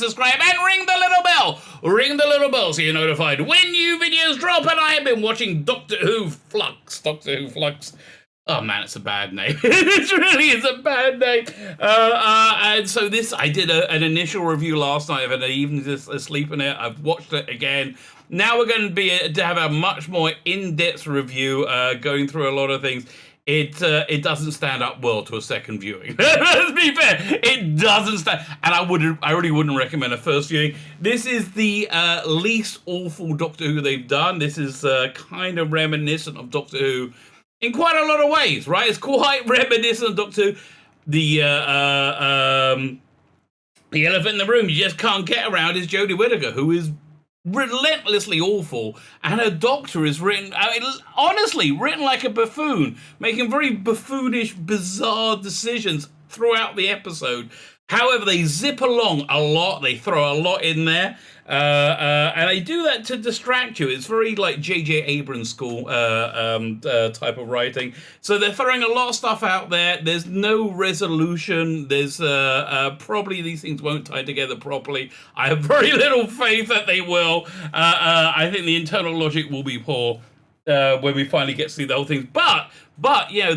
subscribe, and ring the little bell. Ring the little bell so you're notified when new videos drop. And I have been watching Doctor Who Flux. Doctor Who Flux. Oh man, it's a bad name. It really is a bad name. And so I did an initial review last night of it. I even just asleep in it. I've watched it again. Now we're going to have a much more in-depth review, going through a lot of things. It doesn't stand up well to a second viewing. Let's be fair, it doesn't stand. And I really wouldn't recommend a first viewing. This is the least awful Doctor Who they've done. This is kind of reminiscent of Doctor Who in quite a lot of ways, right? It's quite reminiscent of Doctor Who. The elephant in the room you just can't get around is Jodie Whittaker, who is relentlessly awful, and her doctor is written, honestly, written like a buffoon, making very buffoonish, bizarre decisions throughout the episode. However, they zip along a lot, they throw a lot in there, and they do that to distract you. It's very like J.J. Abrams school type of writing. So they're throwing a lot of stuff out there. There's no resolution. There's probably these things won't tie together properly. I have very little faith that they will. I think the internal logic will be poor when we finally get to see the whole thing. But you know,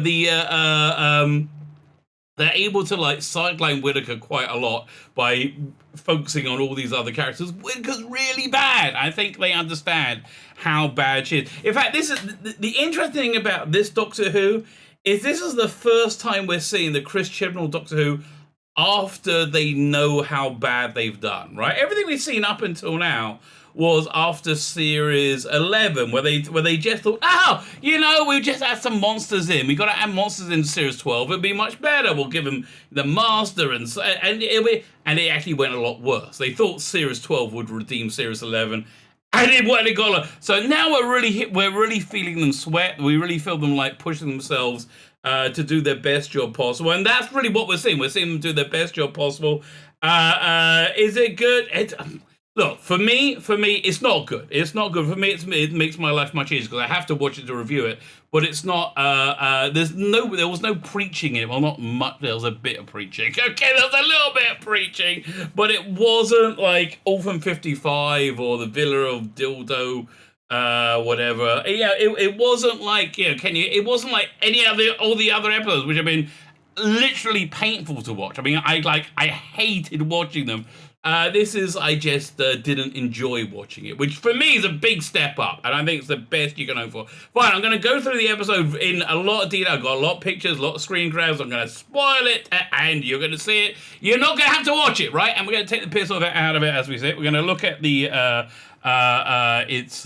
they're able to like sideline Whittaker quite a lot by focusing on all these other characters. Whittaker's really bad. I think they understand how bad she is. In fact, this is the interesting thing about this Doctor Who is this is the first time we're seeing the Chris Chibnall Doctor Who after they know how bad they've done, right? Everything we've seen up until now was after series 11, where they just thought, oh, you know, we'll just add some monsters in. We got to add monsters in series 12. It'll be much better. We'll give them the master, and it actually went a lot worse. They thought series 12 would redeem series 11, and it went. It got so now we're really feeling them sweat. We really feel them like pushing themselves to do their best job possible, and that's really what we're seeing. We're seeing them do their best job possible. Is it good? Look, for me, it's not good. It's not good. For me, it makes my life much easier because I have to watch it to review it. But it's not, there was no preaching in it. Well, not much. There was a bit of preaching. Okay, there was a little bit of preaching. But it wasn't like Orphan 55 or the Villa of Dildo, whatever. Yeah, it wasn't like, you know, it wasn't like all the other episodes, which have been literally painful to watch. I mean, I hated watching them. I just didn't enjoy watching it, which for me is a big step up, and I think it's the best you can hope for. Fine, I'm going to go through the episode in a lot of detail. I've got a lot of pictures, a lot of screen grabs. I'm going to spoil it, and you're going to see it. You're not going to have to watch it, right? And we're going to take the piss out of it as we see it. We're going to look at the its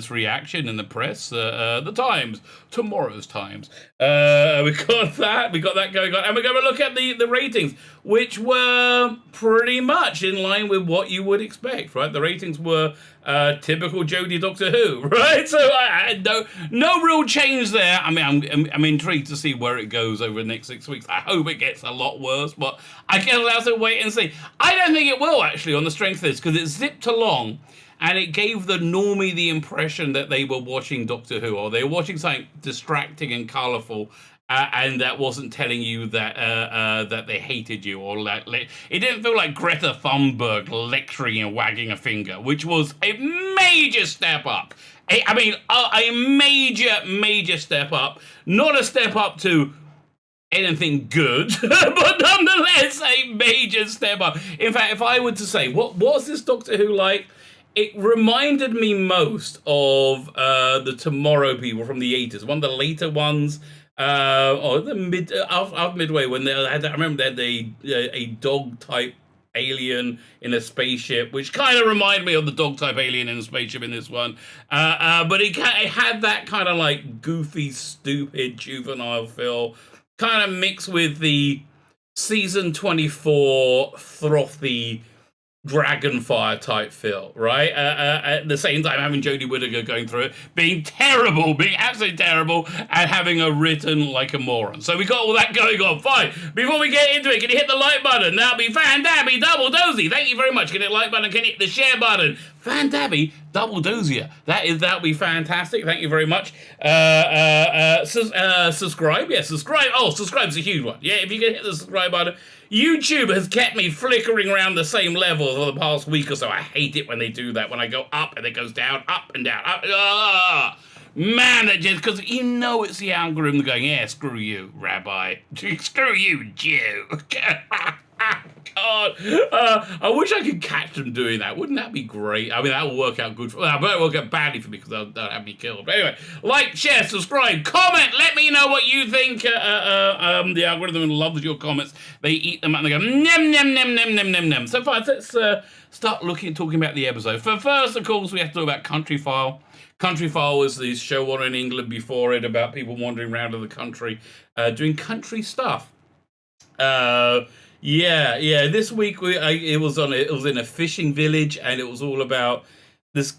reaction in the press, the Times, tomorrow's Times. We got that going on, and we're going to look at the ratings, which were pretty much in line with what you would expect, right? The ratings were typical Jodie Doctor Who, right? So I had no real change there. I mean, I'm intrigued to see where it goes over the next 6 weeks. I hope it gets a lot worse, but I guess we'll have to wait and see. I don't think it will, actually, on the strength of this, because it zipped along, and it gave the normie the impression that they were watching Doctor Who, or they were watching something distracting and colourful, and that wasn't telling you that that they hated you, or it didn't feel like Greta Thunberg lecturing and wagging a finger, which was a major step up. A major step up. Not a step up to anything good, but nonetheless a major step up. In fact, if I were to say, what was this Doctor Who like? It reminded me most of the Tomorrow People from the 80s, one of the later ones, or the after Midway, when I remember they had a dog type alien in a spaceship, which kind of reminded me of the dog type alien in a spaceship in this one. But it had that kind of like goofy, stupid, juvenile feel, kind of mixed with the season 24 frothy Dragonfire type feel, right? At the same time, having Jodie Whittaker going through it, being absolutely terrible, and having her written like a moron. So we got all that going on. Fine. Before we get into it, can you hit the like button? That'll be fan-dabby, double dozy. Thank you very much. Can you hit the like button? Can you hit the share button? Fan-dabby, Double dozier. That'll be fantastic. Thank you very much. Subscribe. Yeah, subscribe. Oh, subscribe's a huge one. Yeah, if you can hit the subscribe button. YouTube has kept me flickering around the same level for the past week or so. I hate it when they do that. When I go up and it goes down, up and down, up. Man, that just, because you know it's the algorithm going, yeah, screw you, Rabbi. Screw you, Jew. God. I wish I could catch them doing that. Wouldn't that be great? I mean, that will work out good for... Well, that will work out badly for me because they'll have me killed. But anyway, like, share, subscribe, comment. Let me know what you think. The algorithm loves your comments. They eat them and they go, nem, nem, nem, nem, nem, nem, nem. So far, let's start talking about the episode. First, of course, we have to talk about Country File. Country File was the show on in England before it about people wandering around in the country doing country stuff. Yeah. This week it was in a fishing village, and it was all about this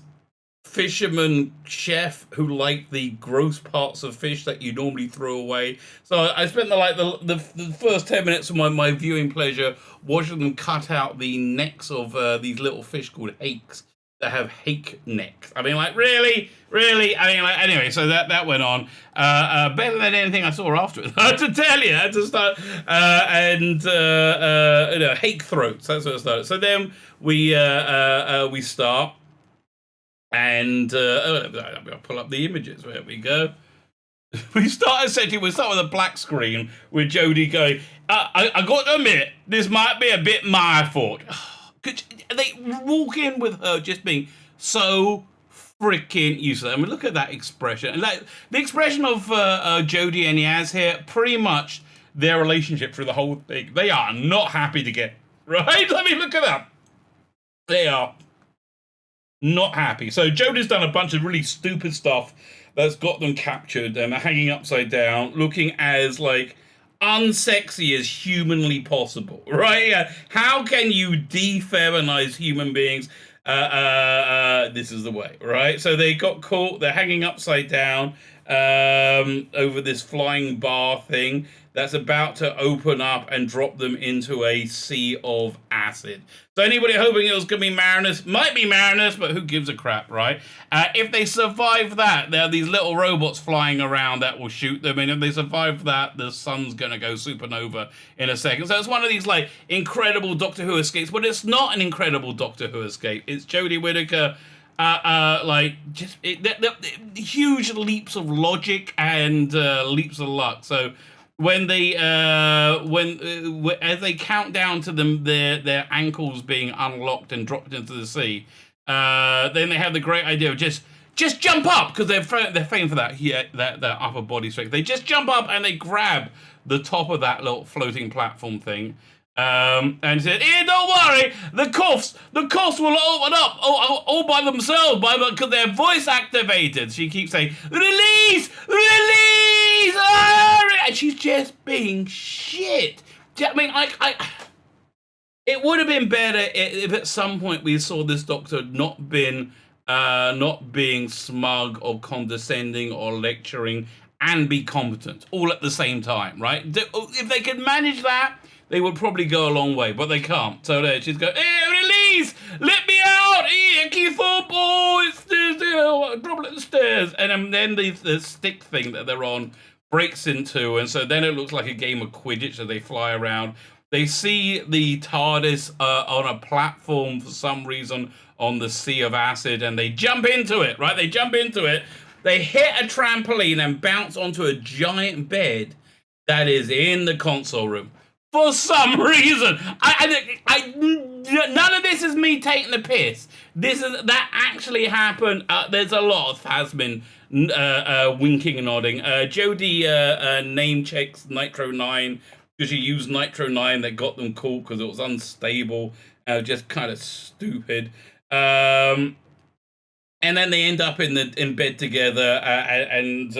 fisherman chef who liked the gross parts of fish that you normally throw away. So I spent the first 10 minutes of my viewing pleasure watching them cut out the necks of these little fish called hakes that have hake necks. I mean, like, really? I mean, like, anyway, so that went on. Better than anything I saw afterwards, I have to tell you. I had to start, hake throats, that's what it started. So then we start, and I'll pull up the images, there we go. We start with a black screen with Jodie going, I got to admit, this might be a bit my fault. They walk in with her just being so freaking useless. I mean, look at that expression. And like the expression of Jodie and Yaz here, pretty much their relationship through the whole thing. They are not happy together, right? I mean, look at that. They are not happy. So Jodie's done a bunch of really stupid stuff that's got them captured and hanging upside down, looking as like unsexy as humanly possible, right? How can you de-feminize human beings? This is the way, right? So they got caught, they're hanging upside down over this flying bar thing that's about to open up and drop them into a sea of acid. So anybody hoping it was going to be Marinus, might be Marinus, but who gives a crap, right? If they survive that, there are these little robots flying around that will shoot them, and if they survive that, the sun's going to go supernova in a second. So it's one of these, like, incredible Doctor Who escapes, but it's not an incredible Doctor Who escape. It's Jodie Whittaker, huge leaps of logic and leaps of luck. So when they as they count down to them their ankles being unlocked and dropped into the sea, then they have the great idea of just jump up, because they're famed for that upper body strength. They just jump up and they grab the top of that little floating platform thing. And said, don't worry, the cuffs will open up all by themselves, because they're voice activated. She keeps saying, release, and she's just being shit. I mean, it would have been better if at some point we saw this Doctor not being smug or condescending or lecturing, and be competent all at the same time, right? If they could manage that, they would probably go a long way, but they can't. So there, she's going, release! Let me out! Keep up! Oh, it's drop it at the stairs. And then the stick thing that they're on breaks in two, and so then it looks like a game of Quidditch as they fly around. They see the TARDIS on a platform for some reason on the sea of acid, and they jump into it, right? They jump into it. They hit a trampoline and bounce onto a giant bed that is in the console room. For some reason, none of this is me taking the piss. That actually happened. There's a lot of Phasmin winking and nodding. Jodie name checks Nitro 9 because she used Nitro 9 that got them caught because it was unstable, just kind of stupid. And then they end up in bed together and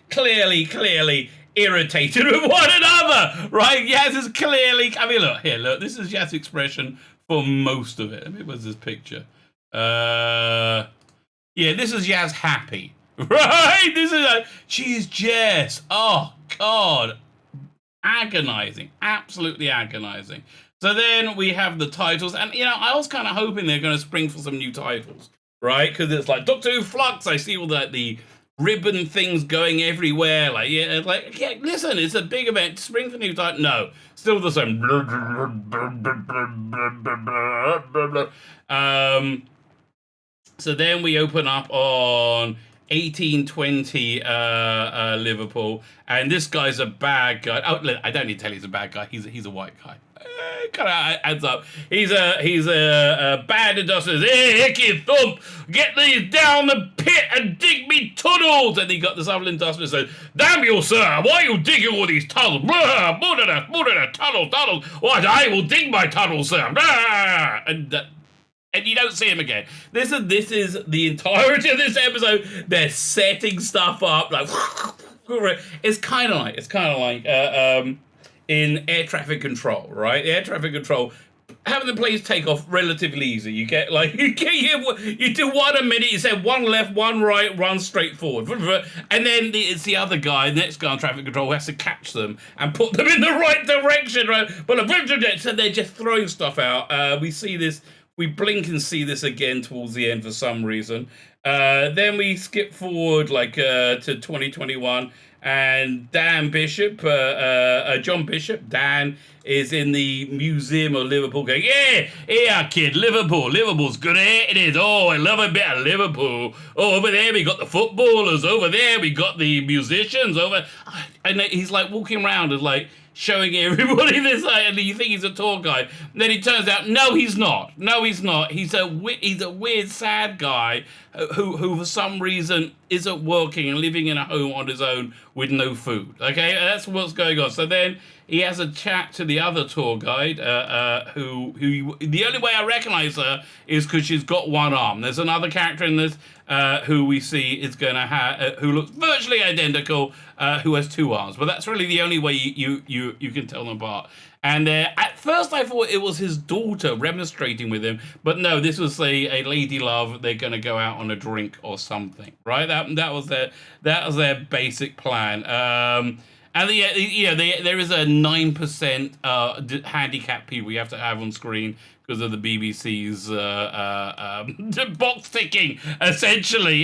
clearly irritated with one another, right? Yaz is clearly, I mean, look, this is Yaz's expression for most of it. I mean, what's this picture? Yeah, this is Yaz happy, right? She's just, oh God, agonizing, absolutely agonizing. So then we have the titles, and I was kind of hoping they're going to spring for some new titles, right? Because it's like Doctor Who Flux. I see all the ribbon things going everywhere. Like, yeah, listen, it's a big event. Spring for new time. No, still the same. So then we open up on 1820 Liverpool, and this guy's a bad guy. Oh, I don't need to tell you he's a bad guy. He's a white guy. Kind of adds up. He's a bad industrialist. Hey, Hickey Thump, get these down the pit and dig me tunnels. And he got this other industrialist said, "Damn you, sir! Why are you digging all these tunnels? Tunnels. What? I will dig my tunnels, sir." And you don't see him again. This is the entirety of this episode. They're setting stuff up like it's kind of like in air traffic control, right? Air traffic control, having the planes take off relatively easy. You do one a minute. You say one left, one right, run straight forward, and then it's the other guy, the next guy on traffic control, who has to catch them and put them in the right direction, right? But so they're just throwing stuff out. We see this. We blink and see this again towards the end for some reason. Then we skip forward to 2021, and Dan Bishop, John Bishop, Dan is in the Museum of Liverpool going, yeah, kid, Liverpool's good, it is. Oh, I love a bit of Liverpool. Oh, over there we got the footballers, over there we got the musicians, and he's like walking around and like showing everybody this, and you think he's a tour guide. And then it turns out, no, he's not. He's a weird, sad guy who for some reason isn't working and living in a home on his own with no food. Okay, that's what's going on. So then he has a chat to the other tour guide, who the only way I recognize her is because she's got one arm. There's another character in this who we see is going to have, who looks virtually identical, who has two arms. But that's really the only way you can tell them apart. And at first I thought it was his daughter remonstrating with him, but no, this was a lady love. They're going to go out on a drink or something, right? That was their basic plan. And there is a 9% handicap people you have to have on screen because of the BBC's box ticking, essentially.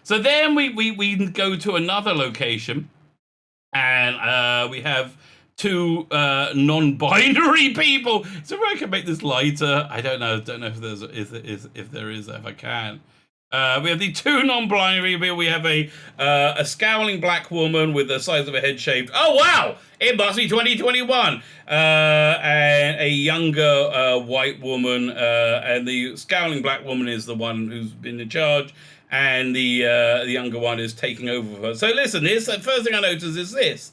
So then we go to another location, and we have two non-binary people. So if I can make this lighter, I don't know if I can. We have the two non-binary people. We have a scowling black woman with the size of a head shaved. Oh wow! It must be 2021. And a younger white woman, and the scowling black woman is the one who's been in charge, and the younger one is taking over for her. So listen, the first thing I notice is this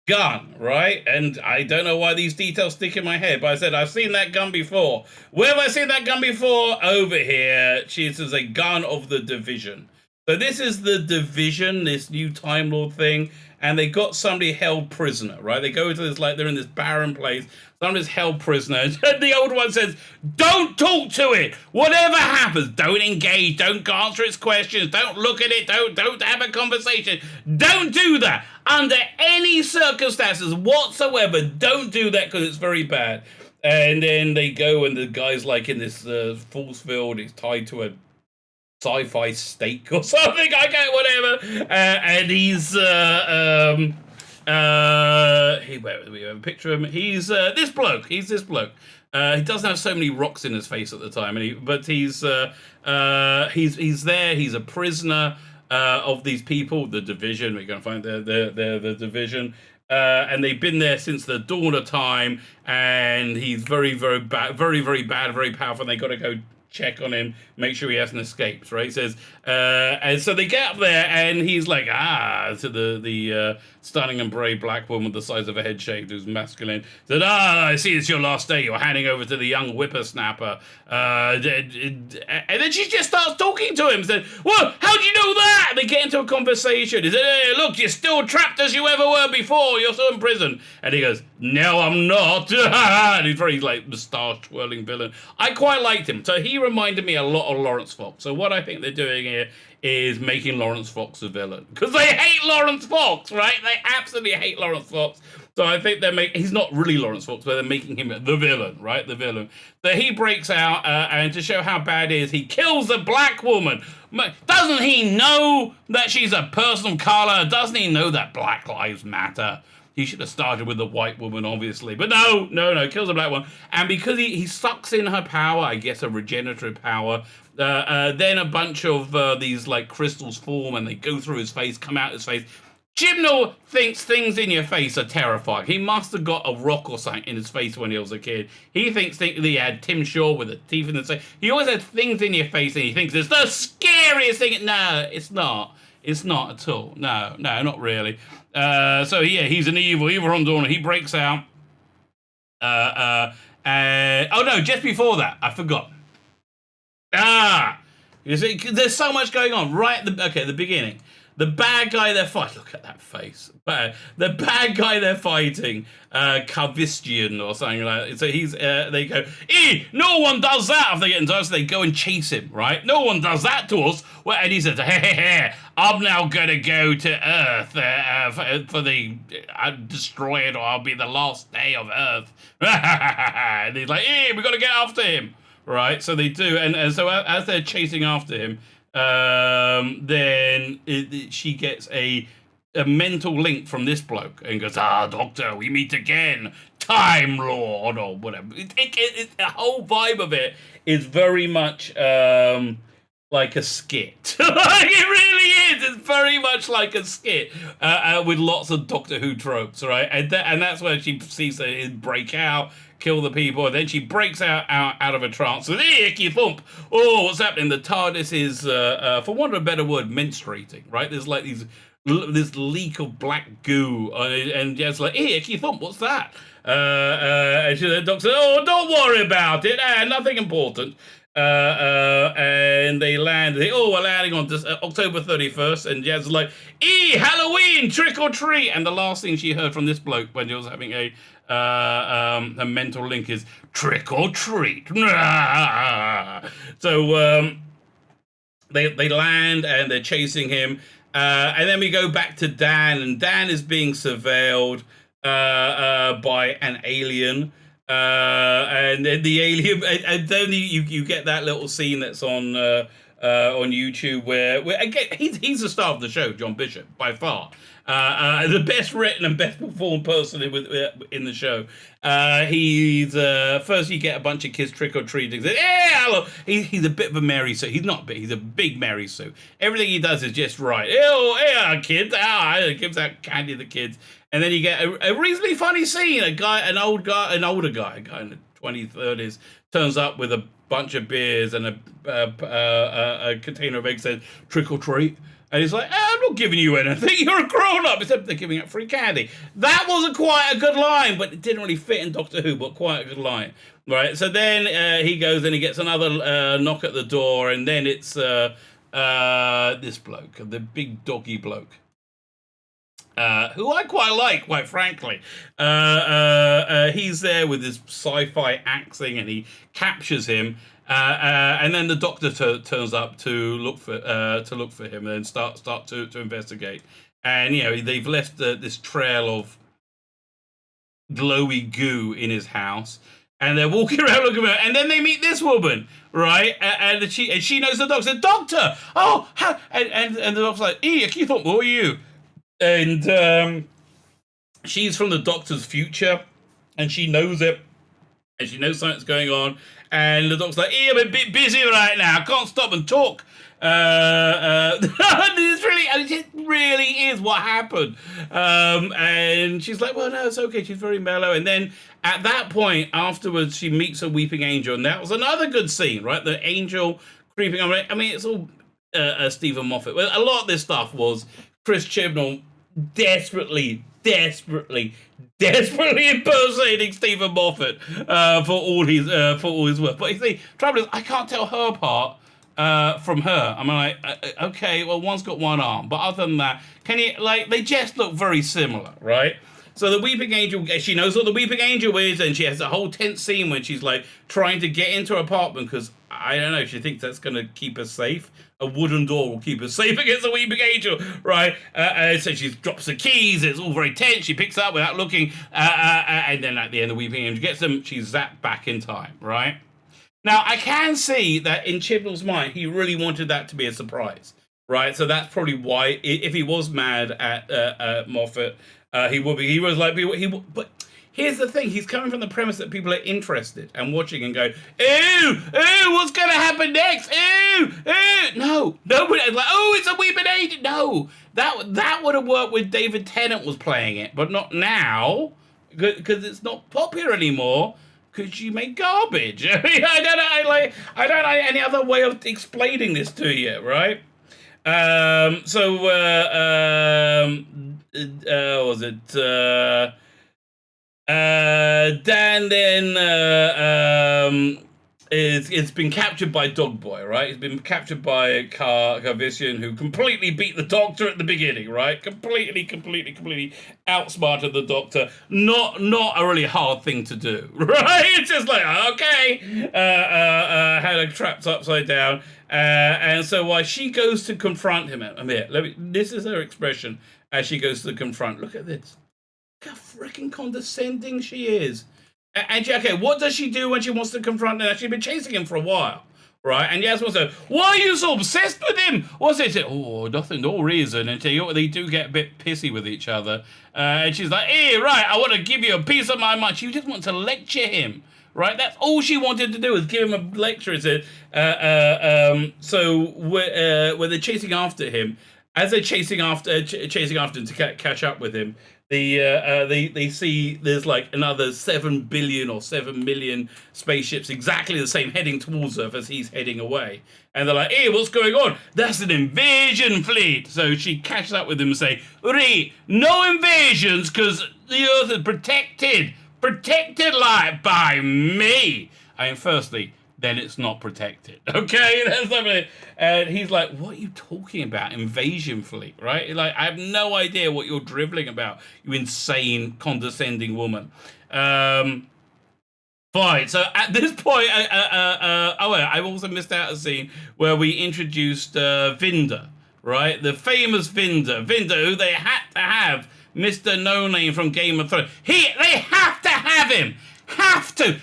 gun, right? And I don't know why these details stick in my head, but I said, I've seen that gun before. Where have I seen that gun before? Over here. This is a gun of the Division. So this is the Division, this new Time Lord thing, and they got somebody held prisoner, right? They go into this, they're in this barren place. Somebody's held prisoner, and the old one says, don't talk to it. Whatever happens, don't engage, don't answer its questions, don't look at it, don't have a conversation. Don't do that. Under any circumstances whatsoever, don't do that because it's very bad. And then they go, and the guy's in this force field, he's tied to a sci-fi stake or something, okay, whatever. And he's we have a picture of him. He's this bloke. He doesn't have so many rocks in his face at the time, but he's there. He's a prisoner of these people, the Division. We're going to find the Division. And they've been there since the dawn of time, and he's very, very bad, very, very bad, very powerful, and they got to go check on him, make sure he hasn't escaped, right? He says, and so they get up there, and he's like, to the stunning and brave black woman the size of a head shaved, who's masculine. Said, I see it's your last day. You're handing over to the young whippersnapper. And then she just starts talking to him. Said, well, how do you know that? And they get into a conversation. He said, hey, look, you're still trapped as you ever were before. You're still in prison. And he goes, No, I'm not. And he's very like moustache twirling villain. I quite liked him. So he reminded me a lot of Lawrence Fox. So what I think they're doing here is making Lawrence Fox a villain. Because they hate Lawrence Fox, right? They absolutely hate Lawrence Fox. So I think he's not really Lawrence Fox, but they're making him the villain, right? The villain. So he breaks out, and to show how bad it is, he kills a black woman. Doesn't he know that she's a person of color? Doesn't he know that Black Lives Matter? He should have started with the white woman, obviously. But no, kills a black one. And because he sucks in her power, I guess a regenerative power, then a bunch of these like crystals form and they go through his face, come out his face. Chibnall thinks things in your face are terrifying. He must have got a rock or something in his face when he was a kid. He thinks that he had Tim Shaw with the teeth in the face. He always had things in your face and he thinks it's the scariest thing. No, it's not. It's not at all. No, not really. So yeah, he's an evil Rondorna. He breaks out. Oh no, just before that, I forgot. You see, there's so much going on right at the beginning. The bad guy they're fighting, look at that face. The bad guy they're fighting, Carvistian or something like that. So they go, no one does that if they get into us. So they go and chase him, right? No one does that to us. Well, and he says, hey, I'm now going to go to Earth for the destroy it or I'll be the last day of Earth. And he's like, we got to get after him, right? So they do. And so as they're chasing after him, then she gets a mental link from this bloke and goes, Doctor, we meet again, Time Lord, or whatever. The whole vibe of it is very much like a skit. Like, it really is. It's very much like a skit with lots of Doctor Who tropes, right? And that's where she sees it break out, kill the people, and then she breaks out of a trance with icky thump. Oh, what's happening? The TARDIS is, for want of a better word, menstruating, right? There's like this leak of black goo, and it's like, icky thump, what's that? And the doctor says, oh, don't worry about it, nothing important. And they land. We're landing on October 31st, and Jazz is like, Halloween, trick or treat. And the last thing she heard from this bloke when he was having a mental link is trick or treat. So they land and they're chasing him, and then we go back to Dan, and Dan is being surveilled by an alien. And then the alien, and then you get that little scene that's on YouTube where again he's the star of the show, John Bishop, by far, the best written and best performed person in the show. He's first you get a bunch of kids trick or treating. Hello. He's a bit of a Mary Sue. He's not big. He's a big Mary Sue. Everything he does is just right. Kids. Gives out candy to the kids. And then you get a reasonably funny scene. An older guy, a guy in the 20s, turns up with a bunch of beers and a container of eggs, says, trick or treat. And he's like, I'm not giving you anything. You're a grown-up. Except they're giving out free candy. That wasn't quite a good line, but it didn't really fit in Doctor Who, but quite a good line. Right, so then he goes and he gets another knock at the door, and then it's this bloke, the big doggy bloke. Who I quite like, quite frankly. He's there with his sci-fi axing, and he captures him. And then the Doctor turns up to look for him, and then start to investigate. And they've left this trail of glowy goo in his house, and they're walking around looking at him. And then they meet this woman, right? And she knows the Doctor. Doctor, and the Doctor's like, I thought, what are you? And she's from the Doctor's future, and she knows it, and she knows something's going on. And the Doctor's like, I'm a bit busy right now. I can't stop and talk. It really is what happened. And she's like, well, no, it's okay. She's very mellow. And then at that point, afterwards, she meets a weeping angel. And that was another good scene, right? The angel creeping on. I mean, it's all Stephen Moffat. Well, a lot of this stuff was Chris Chibnall desperately impersonating Stephen Moffat for all his work. But you see, trouble is, I can't tell her part from her. I'm like, okay, well, one's got one arm, but other than that, can you they just look very similar, right? So the Weeping Angel, she knows what the Weeping Angel is, and she has a whole tense scene when she's like trying to get into her apartment because I don't know, she thinks that's going to keep her safe. A wooden door will keep her safe against the Weeping Angel, right? So she drops the keys. It's all very tense. She picks up without looking, and then at the end, the Weeping Angel gets them. She's zapped back in time, right? Now I can see that in Chibnall's mind, he really wanted that to be a surprise. Right, so that's probably why. If he was mad at Moffat, he would be. He was like, but here's the thing: he's coming from the premise that people are interested and watching and going, "Ew, what's gonna happen next? Ew." No, nobody like, "Oh, it's a Weeping Angel." No, that would have worked when David Tennant was playing it, but not now because it's not popular anymore. Because you make garbage. I mean, I don't know any other way of explaining this to you, right? Was it Dan then it's been captured by Dog Boy, right? He's been captured by Carvision, who completely beat the Doctor at the beginning, right? Completely outsmarted the Doctor. Not a really hard thing to do, right? It's just like, okay, had her trapped upside down. And so while she goes to confront him, this is her expression as she goes to confront. Look at this. Look how freaking condescending she is. And okay, what does she do when she wants to confront him? She's been chasing him for a while, right? And Yasmin says, "Why are you so obsessed with him? What's it?" Oh, nothing, no reason. And they do get a bit pissy with each other. And she's like, "Hey, right, I want to give you a piece of my mind." She just wants to lecture him, right? That's all she wanted to do, was give him a lecture. So when they're chasing after him, as they're chasing after him to catch up with him, they see there's like another 7 billion or 7 million spaceships exactly the same heading towards Earth as he's heading away. And they're like, "Hey, what's going on? That's an invasion fleet." So she catches up with him and say, "Uri, no invasions because the Earth is protected like by me." I mean, firstly, then it's not protected. Okay, that's something. And he's like, "What are you talking about? Invasion fleet, right? Like, I have no idea what you're dribbling about, you insane, condescending woman." Fine. So at this point, I've also missed out a scene where we introduced Vinder, right? The famous Vinder, who they had to have, Mr. No Name from Game of Thrones. They have to have him. Have to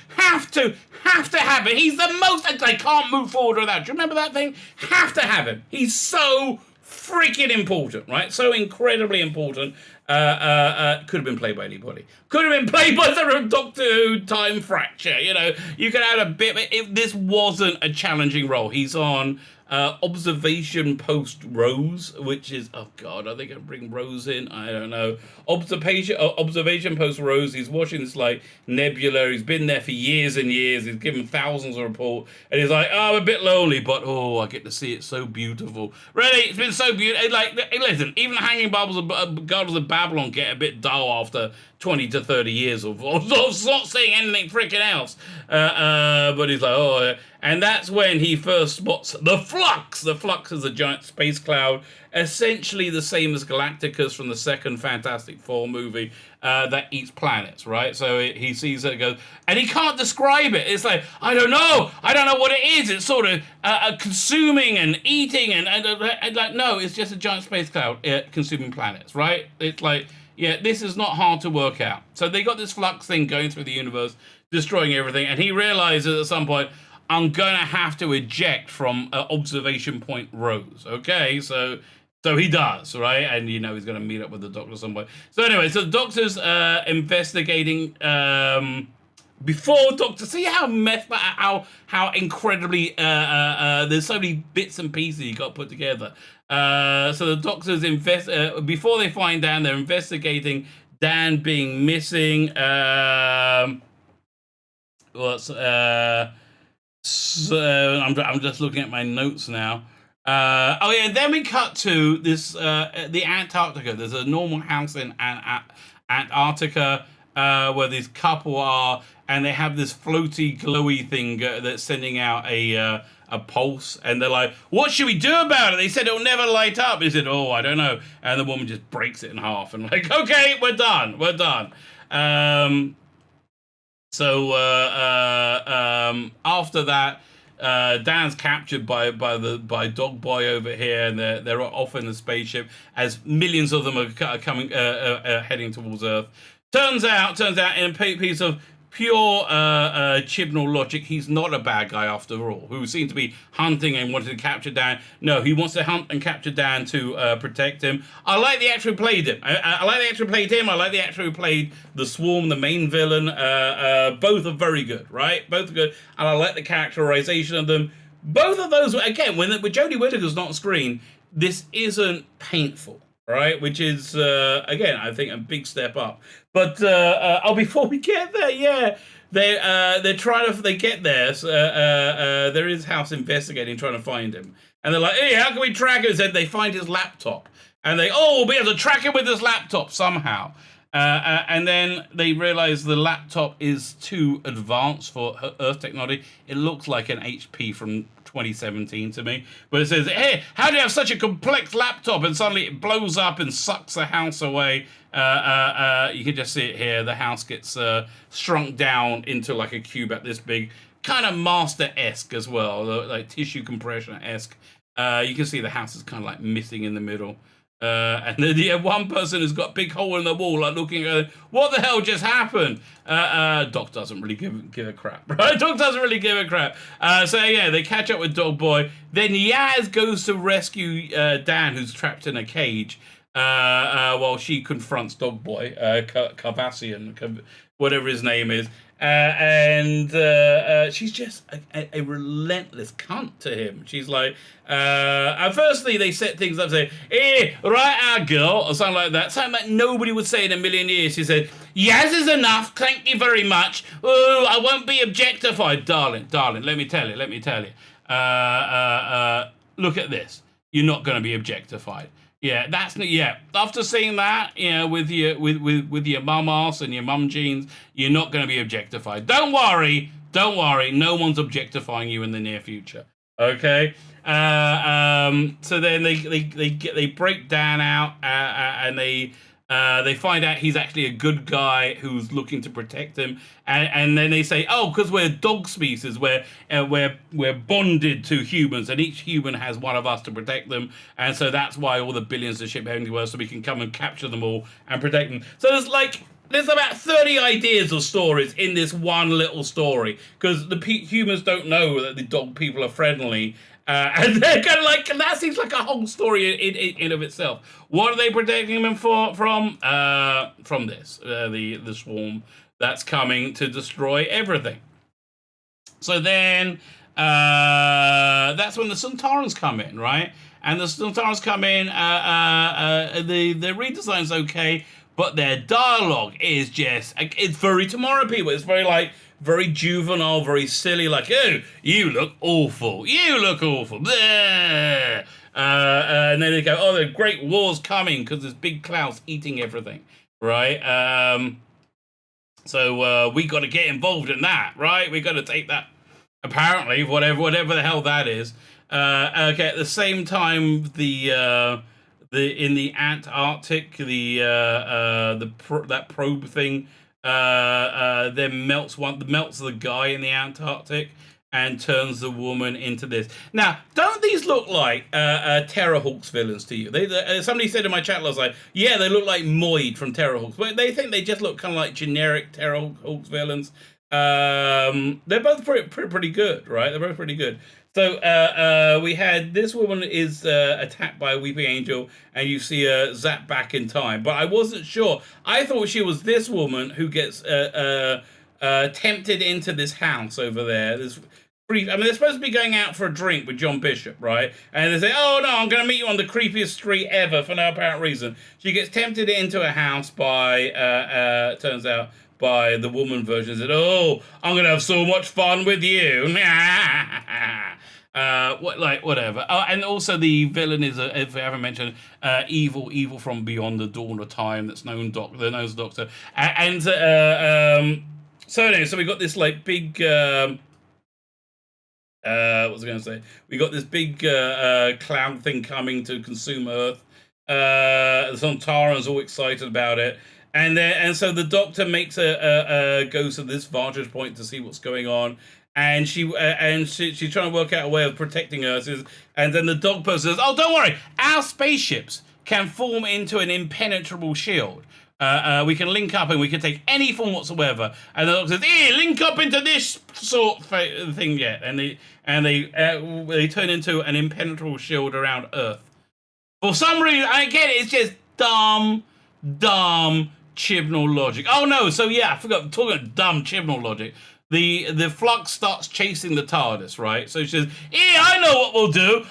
have it. He's the most. They can't move forward without. Do you remember that thing? Have to have him. He's so freaking important, right? So incredibly important. Could have been played by anybody. Could have been played by the Doctor Who Time Fracture. You know, you could add a bit. If this wasn't a challenging role, he's on observation post Rose, which is, oh god, are they going to bring Rose in? I don't know. Observation post Rose. He's watching this like nebula. He's been there for years and years. He's given thousands of reports, and he's like, "Oh, I'm a bit lonely, but I get to see it so beautiful." Really, it's been so beautiful. Like, listen, even the Hanging Gardens of Babylon get a bit dull after 20 to 30 years of not seeing anything freaking else. But he's like, "Oh," and that's when he first spots the Flux. The Flux is a giant space cloud, essentially the same as Galacticus from the second Fantastic Four movie, that eats planets, right? So he sees it and goes, and he can't describe it. It's like, I don't know what it is. It's sort of consuming and eating and like, no, it's just a giant space cloud consuming planets, right? It's like, yeah, this is not hard to work out. So they got this Flux thing going through the universe, destroying everything, and he realizes at some point, I'm going to have to eject from observation point Rose. Okay, so he does, right? And, you know, he's going to meet up with the Doctor at some point. So anyway, so the Doctor's investigating before Doctor. See how how incredibly there's so many bits and pieces you got put together. So the Doctor's before they find Dan, they're investigating Dan being missing. So I'm just looking at my notes now. And then we cut to this the Antarctica. There's a normal house in Antarctica where this couple are, and they have this floaty, glowy thing that's sending out a a pulse, and they're like, what should we do about it? They said it'll never light up. He said, oh, I don't know. And the woman just breaks it in half and like, okay, we're done. After that, Dan's captured by Dog Boy over here, and they're off in the spaceship as millions of them are coming heading towards Earth. Turns out, in a piece of pure Chibnall logic, he's not a bad guy after all, who seemed to be hunting and wanted to capture Dan. No, he wants to hunt and capture Dan to protect him. I like the actor who played him. I like the actor who played him. I like the actor who played the Swarm, the main villain. Both are very good, right? Both are good. And I like the characterization of them. Both of those, again, when Jodie Whittaker's not on screen, this isn't painful. Right, which is again, I think, a big step up. But before we get there, they're trying to. They get there. So, there is House investigating, trying to find him, and they're like, "Hey, how can we track him?" Said they find his laptop, and we'll be able to track him with this laptop somehow. And then they realize the laptop is too advanced for Earth technology. It looks like an HP from 2017 to me, but it says, hey, how do you have such a complex laptop? And suddenly it blows up and sucks the house away. You can just see it here. The house gets shrunk down into like a cube at this big, kind of Master-esque as well, like tissue compression-esque. You can see the house is kind of like missing in the middle. And then one person has got a big hole in the wall, like looking at what the hell just happened. Doc doesn't really give a crap, right? Doc doesn't really give a crap. They catch up with Dog Boy. Then Yaz goes to rescue Dan, who's trapped in a cage, while she confronts Dog Boy, Carvassian, whatever his name is. She's just a relentless cunt to him. She's like, firstly, they set things up, say, hey, right our girl, or something like that. Something that nobody would say in a million years. She said, Yaz is enough, thank you very much. Oh, I won't be objectified. Darling, let me tell you. Look at this. You're not going to be objectified. Yeah, after seeing that, with your mum ass and your mum jeans, you're not going to be objectified. Don't worry, no one's objectifying you in the near future. Okay? So then they break Dan out, and they find out he's actually a good guy who's looking to protect him, and then they say, oh, because we're dog species, we're bonded to humans, and each human has one of us to protect them, and so that's why all the billions of ship everywhere, so we can come and capture them all and protect them. So there's about 30 ideas of stories in this one little story, because the humans don't know that the dog people are friendly. And they're kind of like, that seems like a whole story in of itself. What are they protecting them from? From this, the swarm that's coming to destroy everything. So then, that's when the Sontarans come in, right? And the Sontarans come in, the redesign's okay, but their dialogue is just, it's very Tomorrow People. It's very juvenile, very silly, like, oh, you look awful. Bleh. And then they go, oh, the great war's coming because there's big clouds eating everything, right? So we got to get involved in that, right? We got to take that, apparently, whatever the hell that is. Okay, at the same time, in the Antarctic, that probe thing, then melts the guy in the Antarctic and turns the woman into this. Now, don't these look like Terrorhawks villains to you? Somebody said in my chat last night, yeah, they look like Moid from Terrorhawks, but they think they just look kind of like generic Terrorhawks villains. They're both pretty good, right? They're both pretty good. So we had this woman is attacked by a weeping angel, and you see her zap back in time. But I wasn't sure. I thought she was this woman who gets tempted into this house over there. They're supposed to be going out for a drink with John Bishop, right? And they say, oh, no, I'm going to meet you on the creepiest street ever for no apparent reason. She gets tempted into a house by, turns out, by the woman version. Said, oh, I'm going to have so much fun with you. Whatever. Oh, and also the villain is, if I haven't mentioned, evil from beyond the dawn of time. That's known the nose doctor. So anyway, so we got this like big What was I going to say? We got this big cloud thing coming to consume Earth. The Sontarans all excited about it, and so the Doctor makes a goes to this vantage point to see what's going on, and she's trying to work out a way of protecting Earth. And then the dog person says, "Oh, don't worry, our spaceships can form into an impenetrable shield." We can link up and we can take any form whatsoever. And the Doctor says, "Here, link up into this sort of thing yet." And they turn into an impenetrable shield around Earth. For some reason, I get it. It's just dumb Chibnall logic. Oh no! So yeah, I forgot. Talking about dumb Chibnall logic. The Flux starts chasing the TARDIS, right? So she says, I know what we'll do.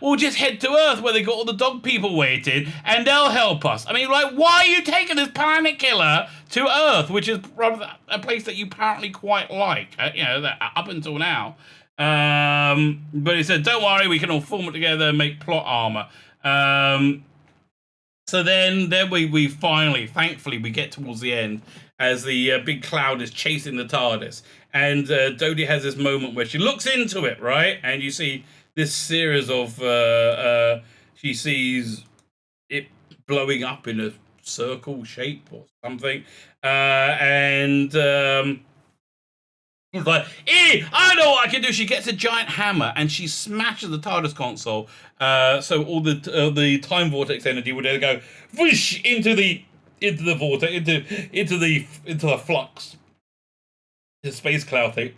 We'll just head to Earth where they got all the dog people waiting, and they'll help us. I mean, like, why are you taking this planet killer to Earth, which is a place that you apparently quite like, up until now. But he said, don't worry, we can all form it together and make plot armor. So then we finally, thankfully, we get towards the end as the big cloud is chasing the TARDIS. And Dodie has this moment where she looks into it, right? And you see this series of, she sees it blowing up in a circle shape or something. He's like, I know what I can do. She gets a giant hammer and she smashes the TARDIS console. So all the time vortex energy would then go whoosh into the vortex, into the flux, the space cloud thing.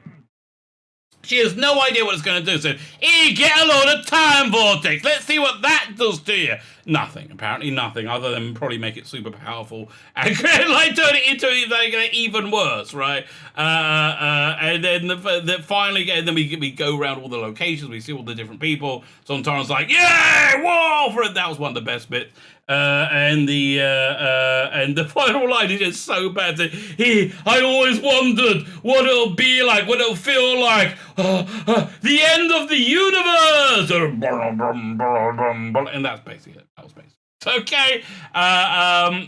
She has no idea what it's going to do. So, get a load of time vortex. Let's see what that does to you. Nothing. Apparently nothing, other than probably make it super powerful and like turn it into even worse, right? And then finally, and then we go around all the locations. We see all the different people. Sontarans like, yeah, whoa! That was one of the best bits. And the final line is just so bad. I always wondered what it'll be like, what it'll feel like. The end of the universe. And that's basically it. That was basically it. Okay.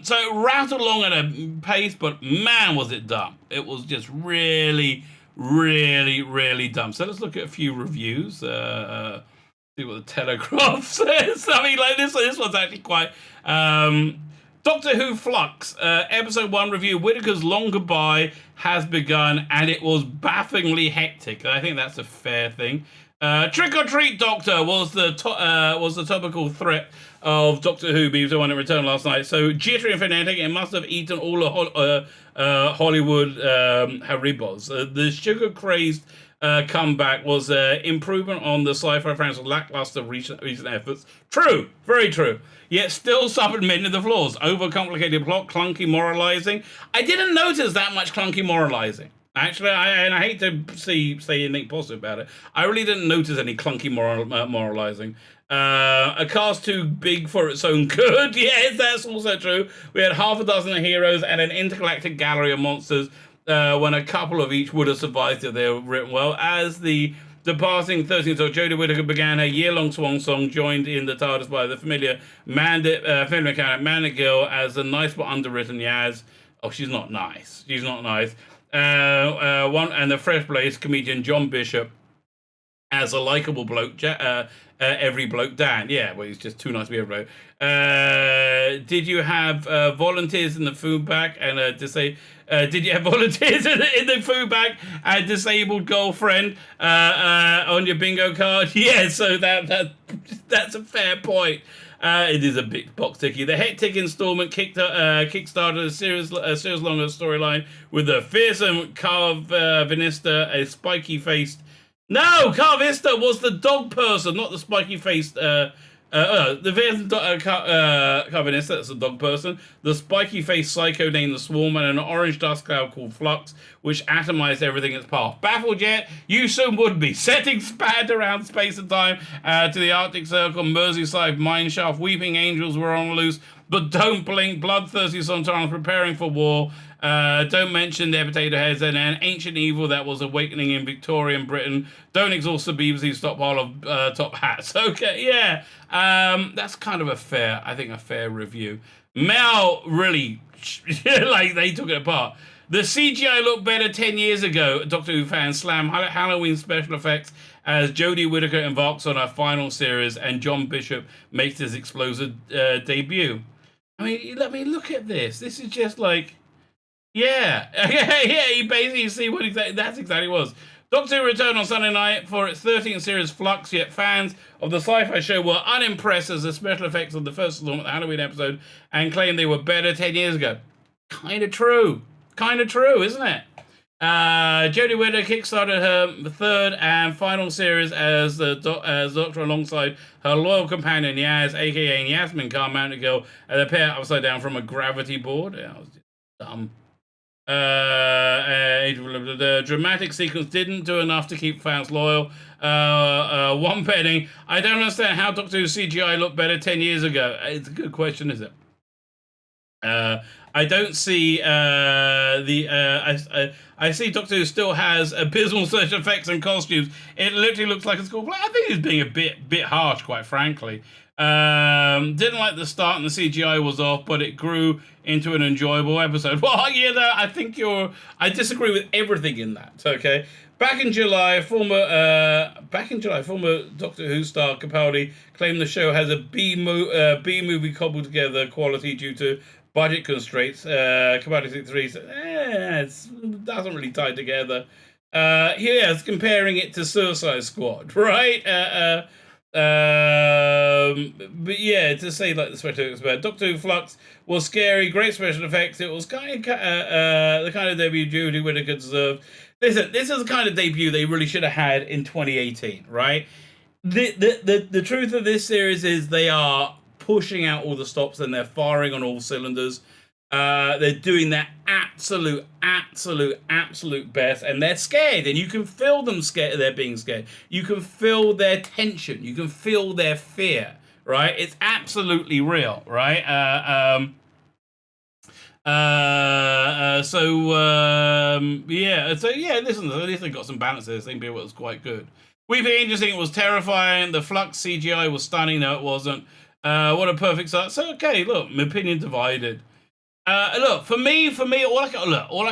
So it rattled along at a pace, but man, was it dumb. It was just really, really, really dumb. So let's look at a few reviews. See what the Telegraph says. I mean, like this one's actually quite. Doctor Who Flux, episode 1 review. Whittaker's long goodbye has begun, and it was bafflingly hectic. I think that's a fair thing. Trick or treat, Doctor was the topical threat of Doctor Who being the one that returned last night. So jittery and frenetic, it must have eaten all the Hollywood Haribos. The sugar crazed comeback was improvement on the sci-fi franchise's lackluster recent efforts. True, very true. Yet still suffered many of the flaws. Overcomplicated plot, clunky moralizing. I didn't notice that much clunky moralizing. Actually, I hate to say anything positive about it. I really didn't notice any clunky moralizing. A cast too big for its own good. Yes, that's also true. We had half a dozen heroes and an intergalactic gallery of monsters. When a couple of each would have survived if they were written well. As the departing 13th Jodie Whittaker began her year-long swan song, joined in the TARDIS by the familiar film mechanic Mandit Gill as the nice but underwritten Yaz. Oh, she's not nice. She's not nice. And the fresh-blazed comedian John Bishop as a likable bloke, every bloke Dan. Yeah, well, he's just too nice to be every bloke. Did you have volunteers in the food bank and did you have volunteers in the food bank and disabled girlfriend on your bingo card? Yeah, so that's a fair point. It is a big box ticky. The hectic installment kickstarted a series longer storyline with a fearsome Carvinista, a spiky-faced. No, Carvista was the dog person, not the spiky-faced. The Carvinista, that's the dog person. The spiky-faced psycho named the Swarm, and an orange dust cloud called Flux, which atomized everything in its path. Baffled yet? You soon would be. Settings spanned around space and time to the Arctic Circle, Merseyside mineshaft. Weeping angels were on the loose, but don't blink. Bloodthirsty Sontarans preparing for war. Don't mention their potato heads and an ancient evil that was awakening in Victorian Britain. Don't exhaust the BBC stockpile of top hats. Okay, yeah. That's kind of a fair review. Mel really, like, they took it apart. The CGI looked better 10 years ago. Doctor Who fans slam Halloween special effects as Jodie Whittaker embarks on her final series and John Bishop makes his explosive debut. I mean, look at this. This is just like, yeah. Yeah, you basically see what that's exactly what it was. Doctor Who returned on Sunday night for its 13th series Flux, yet fans of the sci-fi show were unimpressed as the special effects of the first installment, the Halloween episode, and claimed they were better 10 years ago. Kind of true, isn't it? Jodie Whittaker kickstarted her third and final series as Doctor alongside her loyal companion Yaz, aka Yasmin Khan, Mountain Girl, and the pair upside down from a gravity board. Yeah, that was just dumb. The dramatic sequence didn't do enough to keep fans loyal. One penny. I don't understand how Doctor Who CGI looked better 10 years ago. It's a good question, is it? I don't see I see Doctor Who still has abysmal special effects and costumes. It literally looks like a school play. I think he's being a bit harsh, quite frankly. Didn't like the start and the CGI was off, but it grew into an enjoyable episode. Well, I disagree with everything in that. Okay. Back in July, former Doctor Who star Capaldi claimed the show has a B movie cobbled together quality due to budget constraints. Capaldi 63 said, it doesn't really tie together. It's comparing it to Suicide Squad, right? But yeah, to say like the special effects about Doctor Who Flux was scary, great special effects. It was kind of the kind of debut Jodie Whittaker deserved. Listen, this is the kind of debut they really should have had in 2018, right? The truth of this series is they are pushing out all the stops and they're firing on all cylinders. They're doing their absolute best, and they're scared, and you can feel them scared. They're being scared. You can feel their tension. You can feel their fear. Right? It's absolutely real. Right? Listen, at least they got some balance there. I think it was quite good. Weeping Angels think it was terrifying. The Flux CGI was stunning. No, it wasn't. What a perfect start. So, okay, look, my opinion divided. Look, for me, all I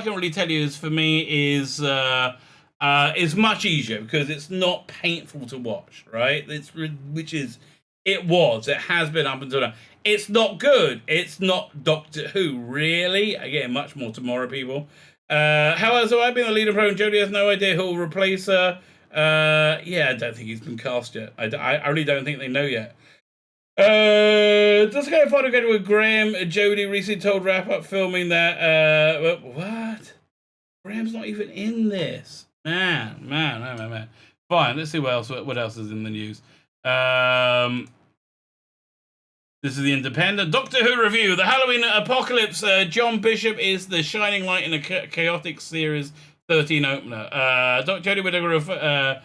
can really tell you is, for me, is much easier because it's not painful to watch, right? It has been up until now. It's not good. It's not Doctor Who, really. Again, much more tomorrow, people. However, so I've been the leader program. Jodie has no idea who will replace her. I don't think he's been cast yet. I really don't think they know yet. Just go photo together with Graham. Jodie recently told Wrap Up filming that what? Graham's not even in this. Man. Fine, let's see what else is in the news. This is the Independent. Doctor Who review. The Halloween Apocalypse. John Bishop is the shining light in a chaotic series 13 opener. Jodie Whittaker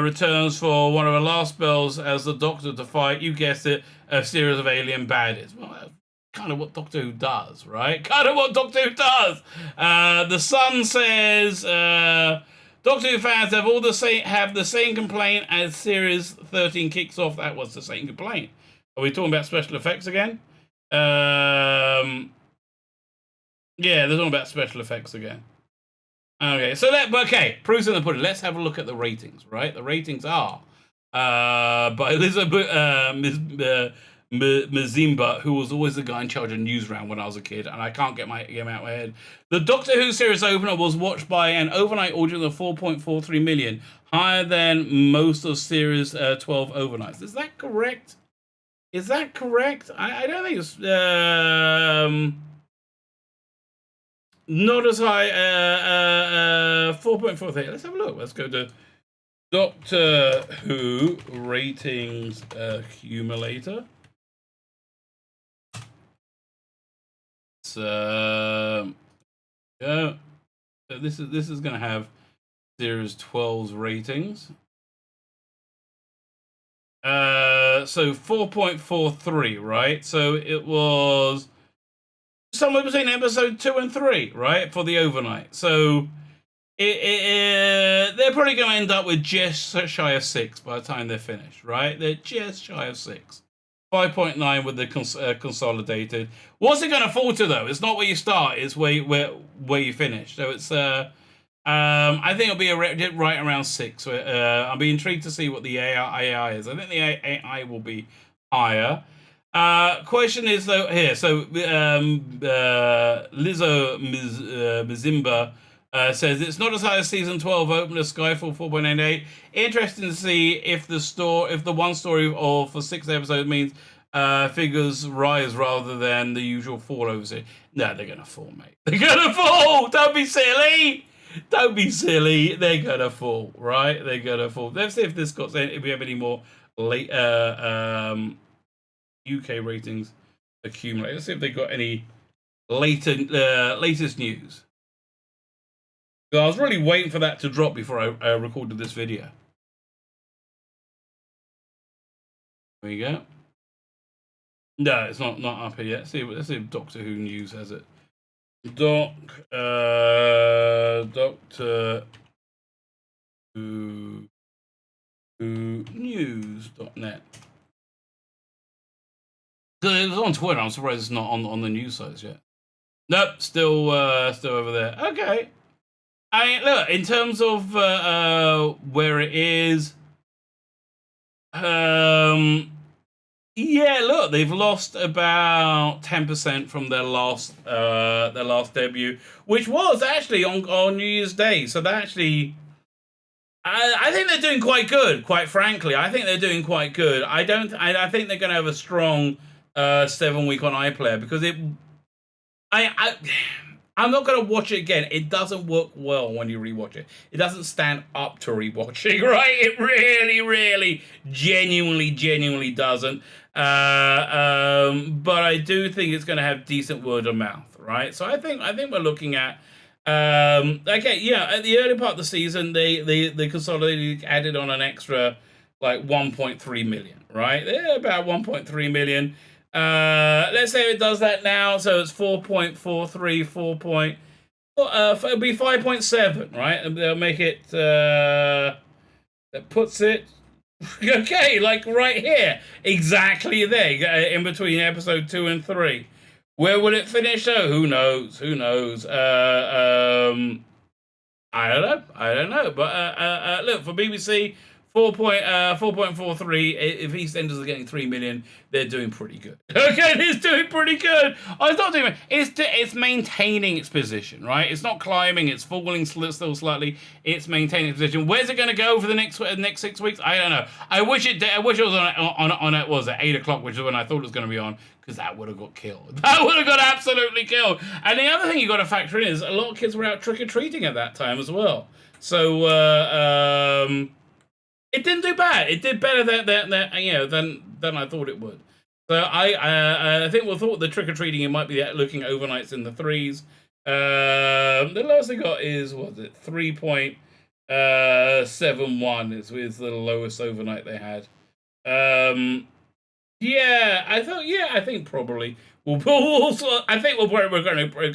returns for one of her last spells as the Doctor to fight, you guessed it, a series of alien baddies. Well, that's kind of what Doctor Who does, right? The Sun says Doctor Who fans have the same complaint as series 13 kicks off. That was the same complaint. Are we talking about special effects again? They're talking about special effects again. Okay, proof's in the pudding. Let's have a look at the ratings, right? The ratings are by Elizabeth Mzimba, who was always the guy in charge of Newsround when I was a kid, and I can't get out of my head. The Doctor Who series opener was watched by an overnight audience of 4.43 million, higher than most of series 12 overnights. Is that correct? I don't think it's not as high. 4.43. Let's have a look. Let's go to Doctor Who ratings accumulator. So this is going to have series 12's ratings. So 4.43, right? So it was somewhere between episode 2 and 3, right, for the overnight. So they're probably going to end up with just shy of 6 by the time they're finished, right? They're just shy of 6. 5.9 with the consolidated. What's it going to fall to, though? It's not where you start, it's where you finish. So it's I think it'll be right around 6. I'll be intrigued to see what the AI is. I think the AI will be higher. Question is, though, here. So Lizzo Mizimba says it's not as high as season 12 opener Skyfall 4.88. Interesting to see if the one story for 6 episodes means figures rise rather than the usual fall over series. No, they're gonna fall, mate. They're gonna fall. Don't be silly. Don't be silly. They're gonna fall, right? They're gonna fall. Let's see if this got if we have any more late UK ratings accumulate. Let's see if they got any latest news. So I was really waiting for that to drop before I recorded this video. There you go. No, it's not up here yet. Let's see if Doctor Who News has it. Doctor Who News.net. It was on Twitter. I'm surprised it's not on the news sites yet. Nope, still over there. Okay. I mean, look, in terms of where it is, yeah, look, they've lost about 10% from their last debut, which was actually on New Year's Day. So that actually, I think they're doing quite good. Quite frankly, I think they're doing quite good. I think they're going to have a strong 7-week on iPlayer because I'm not going to watch it again. It doesn't work well when you rewatch it. It doesn't stand up to rewatching, right? It really, really, genuinely doesn't. But I do think it's going to have decent word of mouth, right? So I think we're looking at okay, yeah. At the early part of the season, they consolidated, added on an extra like 1.3 million, right? They're about 1.3 million. Let's say it does that now, so it's 4.43, it'll be 5.7, right? And they'll make it, that puts it, okay, like right here, exactly there, in between episode 2 and 3. Where will it finish though? Who knows? I don't know, but look, for BBC, 4.43. If EastEnders are getting 3 million, they're doing pretty good. Okay, it's doing pretty good. Oh, it's not doing. It's maintaining its position, right? It's not climbing. It's falling still slightly. It's maintaining its position. Where's it going to go for the next 6 weeks? I don't know. I wish it was on it was at 8 o'clock, which is when I thought it was going to be on, because that would have got killed. That would have got absolutely killed. And the other thing you got to factor in is a lot of kids were out trick or treating at that time as well. So it didn't do bad. It did better than I thought it would. So I think we thought the trick or treating it might be looking overnights in the 3s. The lowest they got is 3.71 is the lowest overnight they had. Yeah, I think probably we're going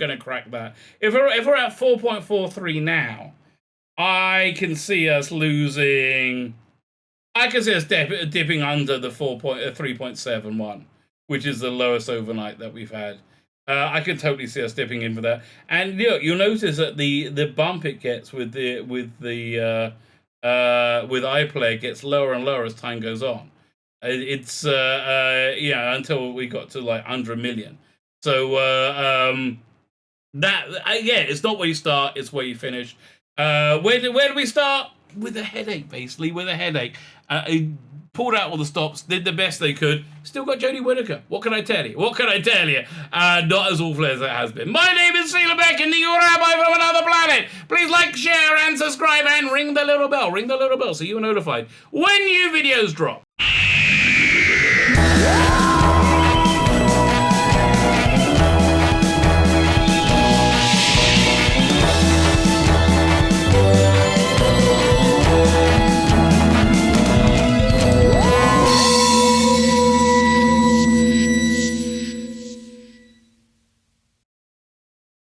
to crack that. If we're at 4.43 now, I can see us losing. I can see us dipping under the 3.71, which is the lowest overnight that we've had. I can totally see us dipping in for that. And you'll notice that the bump it gets with iPlayer gets lower and lower as time goes on. It's until we got to like 100 million. So it's not where you start, it's where you finish. Where do we start? With a headache, basically, with a headache. Pulled out all the stops, did the best they could, still got Jodie Whittaker. What can I tell you? Not as awful as it has been. My name is Tzvi Lebetkin, the Rabbi from another planet. Please like, share, and subscribe, and ring the little bell. So you're notified when new videos drop.